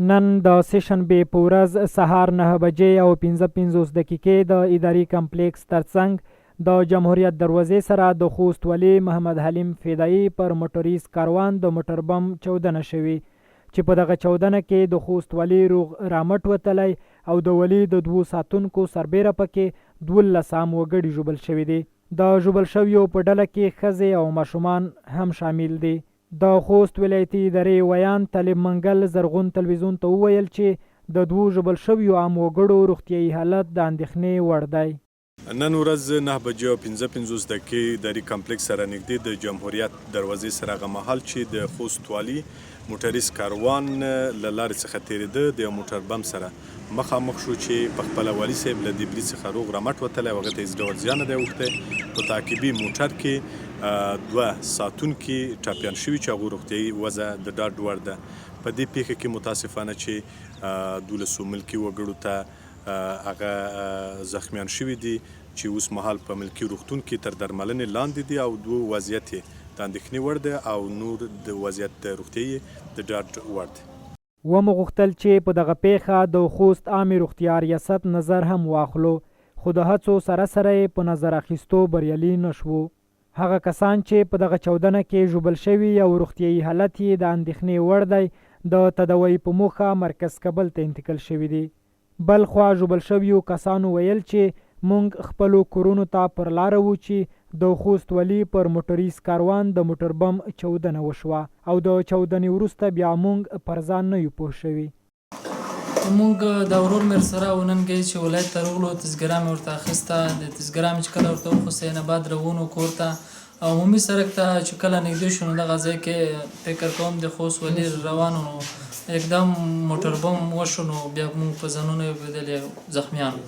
نن د سهشنبې په ورځ سهار 9 بجې او 15 دقیقې د اداري کمپلیکس ترڅنګ د جمهوریت دروازې سره د خوست ولي محمد حلیم فدایي پر موټریز کاروان د موټر بم چاودنه شوې چې په دغه چاودنه کې د خوست ولي روغ رامټ وتلی او د ولي د 2 ساتونکو سربیره پکې 12 عام وګړي ژوبل شوي دي. د ژوبل شویو په ډله کې ښځې او ماشومان هم شامل دي. د خوست ولایتي ادارې ویان طالب منګل زرغون تلویزیون ته وویل چې د 2 ژوبل شویو عام وګړو روغتیایي حالت د اندېښنې وړ دی. نن ورځ 9 بجې او 15 دقیقې اداري کمپلیکس سره نږدې د جمهوریت دروازې سره هغه مهال چې د خوست والي موټریز کاروان له لارې څخه تېرېده د یو موټر بم سره مخامخ شو چې په خپله والي صاحب له دې برید څخه روغ رمټ وتلی او هغه ته هېڅ ډول زیان نه دی اوښتی. په تعقیبي موټر کې 2 ساتونکي ټاپیان شوي چې هغوی روغتیایي وضع د ډاډ وړ ده. په دې پیښه کې متاسفانه چې 12 ملکي وګړو ته هغه زخمیان شوي دي چې اوس مهال په ملکي روغتون کې تر درملنې لاندې دي او 2 وضعیت یې د اندېښنې وړ دی او نور د وضعیت روغتیایي د ډاډ وړ دی. ومو غوښتل چې په دغه پیښه د خوست عامې روغتیا ریاست نظر هم واخلو خو د هڅو سره سره یې په نظر اخیستو بریالي نه شوو. هغه کسان چې په دغه چاودنه کې ژوبل شوي او روغتیایي حالت یې د اندېښنې وړ دی د تداوۍ په موخه مرکز کابل ته انتقال شوي دي. بل خوا ژوبل شویو کسانو ویل چې موږ خپلو کورونو ته پر لاره وو چې د خوست ولي پر موټریز کاروان د موټر بم چاودنه وشوه او د چاودنې وروسته بیا موږ پر ځان نه یو پوه شوي. موږ د ورور مې سره وننګې چې ولایت ته راغلو تذکره مې ورته اخیسته. د تذکره مې چې کله ورته وخوسته نه بعد روانو کور ته عمومي سړک ته چې کله نږدې شو نو دغه ځای کې فکر کوم د خوست ولي روانو نو یکدم موټر بم وشو نو بیا موږ په ځانونه ولیدل زخمیان.